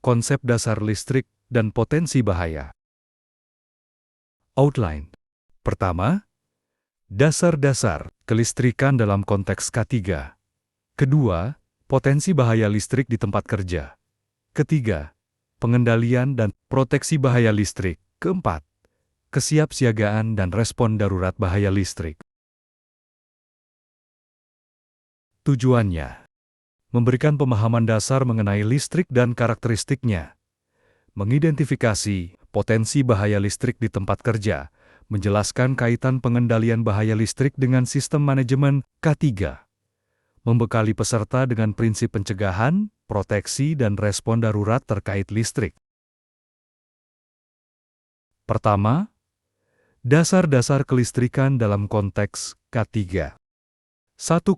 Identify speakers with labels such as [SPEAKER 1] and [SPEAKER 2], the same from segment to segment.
[SPEAKER 1] Konsep dasar listrik dan potensi bahaya. Outline. Pertama, dasar-dasar kelistrikan dalam konteks K3. Kedua, potensi bahaya listrik di tempat kerja. Ketiga, pengendalian dan proteksi bahaya listrik. Keempat, kesiapsiagaan dan respon darurat bahaya listrik. Tujuannya, memberikan pemahaman dasar mengenai listrik dan karakteristiknya, mengidentifikasi potensi bahaya listrik di tempat kerja, menjelaskan kaitan pengendalian bahaya listrik dengan sistem manajemen K3, membekali peserta dengan prinsip pencegahan, proteksi, dan respon darurat terkait listrik. Pertama, dasar-dasar kelistrikan dalam konteks K3. 1,1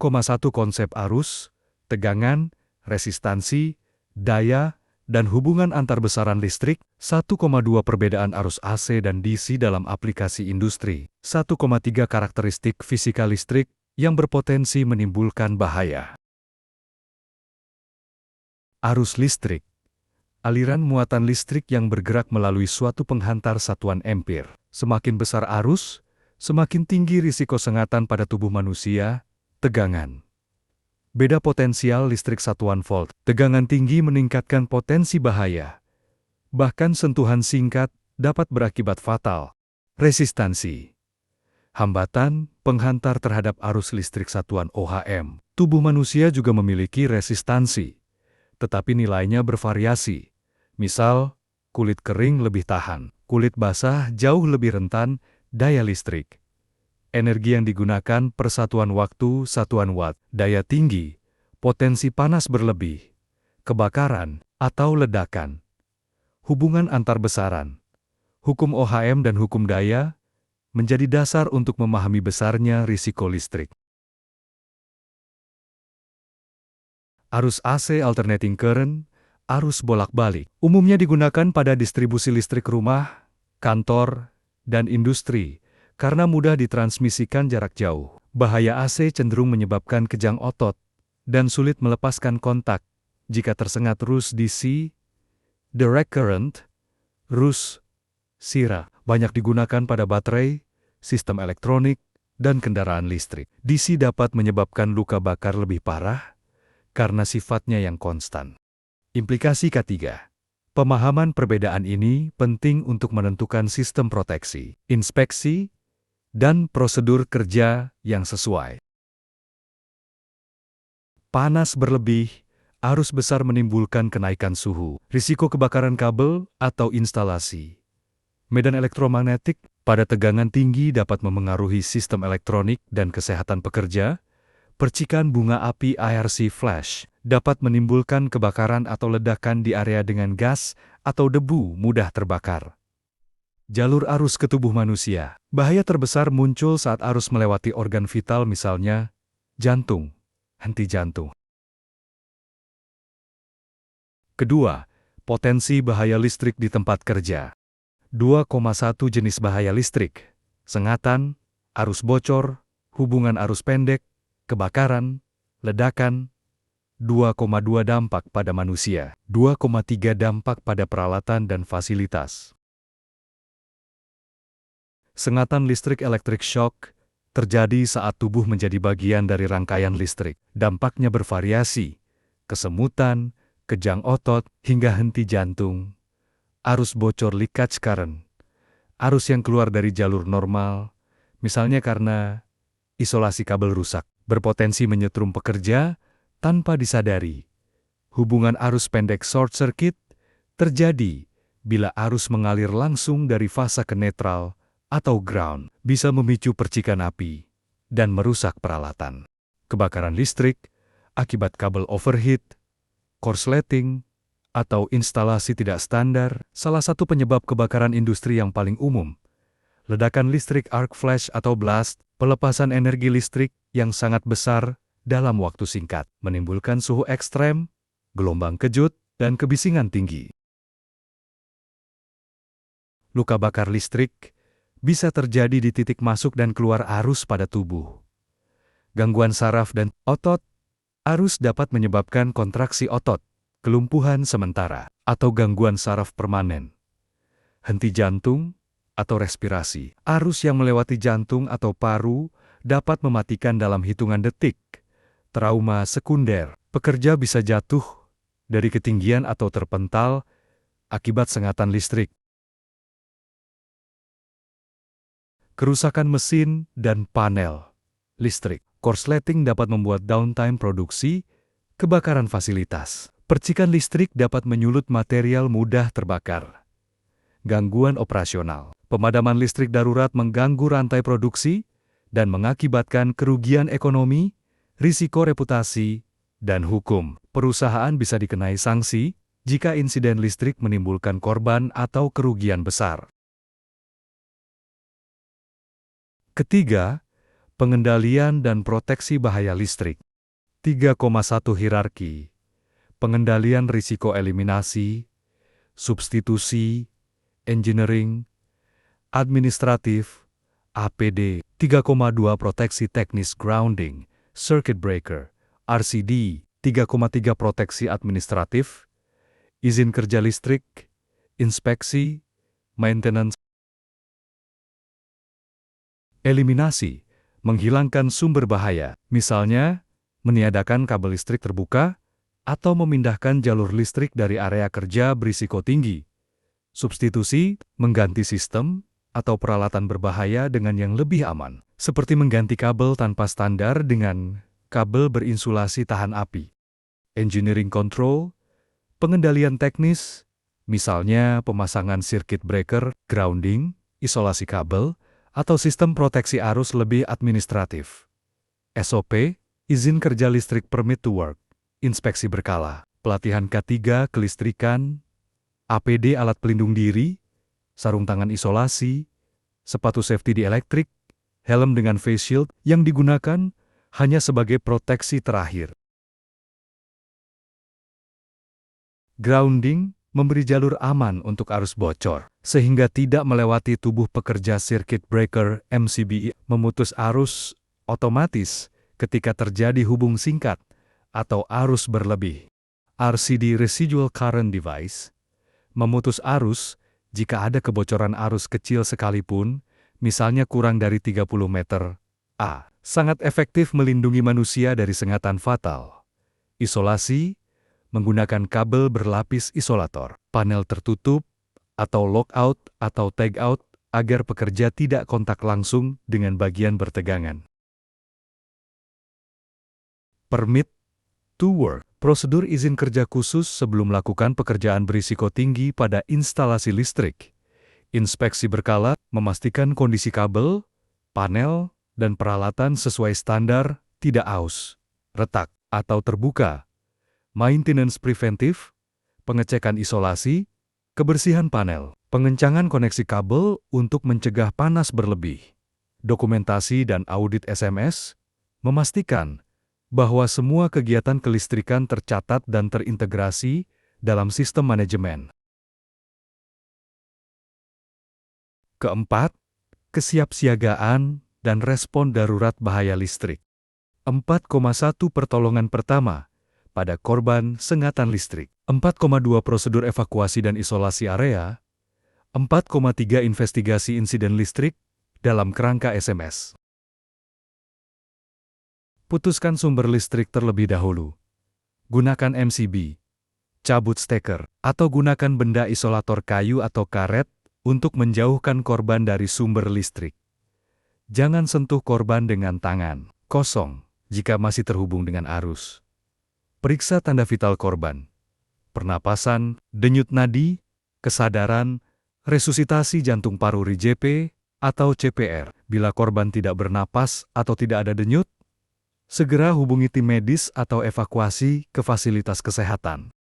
[SPEAKER 1] konsep arus, tegangan, resistansi, daya, dan hubungan antar besaran listrik. 1,2 perbedaan arus AC dan DC dalam aplikasi industri. 1,3 karakteristik fisika listrik yang berpotensi menimbulkan bahaya. Arus listrik. Aliran muatan listrik yang bergerak melalui suatu penghantar satuan ampere. Semakin besar arus, semakin tinggi risiko sengatan pada tubuh manusia. Tegangan. Beda potensial listrik satuan volt. Tegangan tinggi meningkatkan potensi bahaya. Bahkan sentuhan singkat dapat berakibat fatal. Resistansi. Hambatan penghantar terhadap arus listrik satuan ohm. Tubuh manusia juga memiliki resistansi, tetapi nilainya bervariasi. Misal, kulit kering lebih tahan, kulit basah jauh lebih rentan daya listrik. Energi yang digunakan per satuan waktu, satuan watt, daya tinggi, potensi panas berlebih, kebakaran, atau ledakan. Hubungan antar besaran, hukum OHM dan hukum daya, menjadi dasar untuk memahami besarnya risiko listrik. Arus AC alternating current, arus bolak-balik, umumnya digunakan pada distribusi listrik rumah, kantor, dan industri, karena mudah ditransmisikan jarak jauh. Bahaya AC cenderung menyebabkan kejang otot dan sulit melepaskan kontak jika tersengat arus DC, direct current, arus sirah. Banyak digunakan pada baterai, sistem elektronik, dan kendaraan listrik. DC dapat menyebabkan luka bakar lebih parah karena sifatnya yang konstan. Implikasi K3. Pemahaman perbedaan ini penting untuk menentukan sistem proteksi, inspeksi, dan prosedur kerja yang sesuai. Panas berlebih, arus besar menimbulkan kenaikan suhu, risiko kebakaran kabel atau instalasi. Medan elektromagnetik pada tegangan tinggi dapat memengaruhi sistem elektronik dan kesehatan pekerja. Percikan bunga api IRC flash dapat menimbulkan kebakaran atau ledakan di area dengan gas atau debu mudah terbakar. Jalur arus ke tubuh manusia. Bahaya terbesar muncul saat arus melewati organ vital misalnya jantung, henti jantung. Kedua, potensi bahaya listrik di tempat kerja. 2,1 jenis bahaya listrik. Sengatan, arus bocor, hubungan arus pendek, kebakaran, ledakan. 2,2 dampak pada manusia. 2,3 dampak pada peralatan dan fasilitas. Sengatan listrik electric shock terjadi saat tubuh menjadi bagian dari rangkaian listrik. Dampaknya bervariasi, kesemutan, kejang otot, hingga henti jantung. Arus bocor leakage current, arus yang keluar dari jalur normal, misalnya karena isolasi kabel rusak, berpotensi menyetrum pekerja tanpa disadari. Hubungan arus pendek short circuit terjadi bila arus mengalir langsung dari fasa ke netral atau ground, bisa memicu percikan api dan merusak peralatan. Kebakaran listrik akibat kabel overheat, korsleting, atau instalasi tidak standar, salah satu penyebab kebakaran industri yang paling umum. Ledakan listrik arc flash atau blast, pelepasan energi listrik yang sangat besar dalam waktu singkat, menimbulkan suhu ekstrem, gelombang kejut, dan kebisingan tinggi. Luka bakar listrik bisa terjadi di titik masuk dan keluar arus pada tubuh. Gangguan saraf dan otot, arus dapat menyebabkan kontraksi otot, kelumpuhan sementara, atau gangguan saraf permanen, henti jantung, atau respirasi. Arus yang melewati jantung atau paru dapat mematikan dalam hitungan detik. Trauma sekunder, pekerja bisa jatuh dari ketinggian atau terpental akibat sengatan listrik. Kerusakan mesin dan panel listrik. Korsleting dapat membuat downtime produksi, kebakaran fasilitas. Percikan listrik dapat menyulut material mudah terbakar. Gangguan operasional. Pemadaman listrik darurat mengganggu rantai produksi dan mengakibatkan kerugian ekonomi, risiko reputasi, dan hukum. Perusahaan bisa dikenai sanksi jika insiden listrik menimbulkan korban atau kerugian besar. Ketiga, pengendalian dan proteksi bahaya listrik. 3,1 Hierarki. Pengendalian risiko eliminasi, substitusi, engineering, administratif, APD. 3,2 Proteksi teknis grounding, circuit breaker, RCD. 3,3 Proteksi administratif, izin kerja listrik, inspeksi, maintenance. Eliminasi, menghilangkan sumber bahaya, misalnya meniadakan kabel listrik terbuka atau memindahkan jalur listrik dari area kerja berisiko tinggi. Substitusi, mengganti sistem atau peralatan berbahaya dengan yang lebih aman, seperti mengganti kabel tanpa standar dengan kabel berinsulasi tahan api. Engineering control, pengendalian teknis, misalnya pemasangan circuit breaker, grounding, isolasi kabel, atau sistem proteksi arus lebih administratif. SOP, izin kerja listrik permit to work, inspeksi berkala, pelatihan K3 kelistrikan, APD alat pelindung diri, sarung tangan isolasi, sepatu safety di elektrik, helm dengan face shield yang digunakan hanya sebagai proteksi terakhir. Grounding, memberi jalur aman untuk arus bocor, sehingga tidak melewati tubuh pekerja circuit breaker MCB, memutus arus otomatis ketika terjadi hubung singkat atau arus berlebih. RCD Residual Current Device, memutus arus jika ada kebocoran arus kecil sekalipun, misalnya kurang dari 30 meter. Sangat efektif melindungi manusia dari sengatan fatal. Isolasi, menggunakan kabel berlapis isolator, panel tertutup, atau lockout atau tagout agar pekerja tidak kontak langsung dengan bagian bertegangan. Permit to work, prosedur izin kerja khusus sebelum melakukan pekerjaan berisiko tinggi pada instalasi listrik. Inspeksi berkala, memastikan kondisi kabel, panel, dan peralatan sesuai standar, tidak aus, retak, atau terbuka. Maintenance preventif, pengecekan isolasi, kebersihan panel, pengencangan koneksi kabel untuk mencegah panas berlebih. Dokumentasi dan audit SMS, memastikan bahwa semua kegiatan kelistrikan tercatat dan terintegrasi dalam sistem manajemen. Keempat, kesiapsiagaan dan respon darurat bahaya listrik. 4,1 Pertolongan pertama pada korban sengatan listrik. 4,2 Prosedur evakuasi dan isolasi area. 4,3 Investigasi insiden listrik dalam kerangka SMS. Putuskan sumber listrik terlebih dahulu. Gunakan MCB, cabut steker, atau gunakan benda isolator kayu atau karet untuk menjauhkan korban dari sumber listrik. Jangan sentuh korban dengan tangan kosong jika masih terhubung dengan arus. Periksa tanda vital korban, pernapasan, denyut nadi, kesadaran, resusitasi jantung paru RJP atau CPR. Bila korban tidak bernapas atau tidak ada denyut, segera hubungi tim medis atau evakuasi ke fasilitas kesehatan.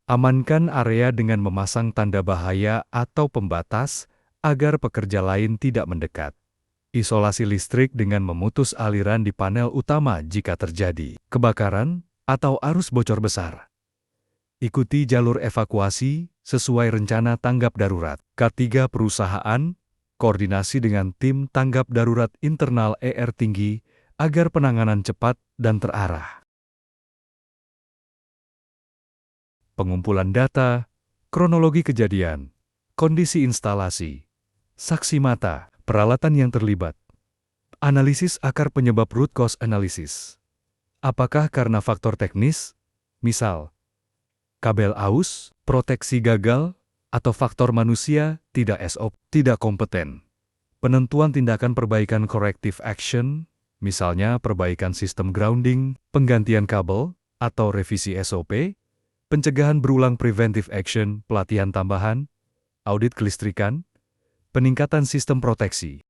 [SPEAKER 1] Amankan area dengan memasang tanda bahaya atau pembatas agar pekerja lain tidak mendekat. Isolasi listrik dengan memutus aliran di panel utama jika terjadi kebakaran atau arus bocor besar. Ikuti jalur evakuasi sesuai rencana tanggap darurat. K3 Perusahaan, koordinasi dengan tim tanggap darurat internal ER tinggi agar penanganan cepat dan terarah. pengumpulan data, kronologi kejadian, kondisi instalasi, saksi mata, peralatan yang terlibat. Analisis akar penyebab root cause analysis. Apakah karena faktor teknis, misal kabel aus, proteksi gagal, atau faktor manusia, tidak SOP, tidak kompeten? Penentuan tindakan perbaikan corrective action, misalnya perbaikan sistem grounding, penggantian kabel, atau revisi SOP, pencegahan berulang preventive action, pelatihan tambahan, audit kelistrikan, peningkatan sistem proteksi.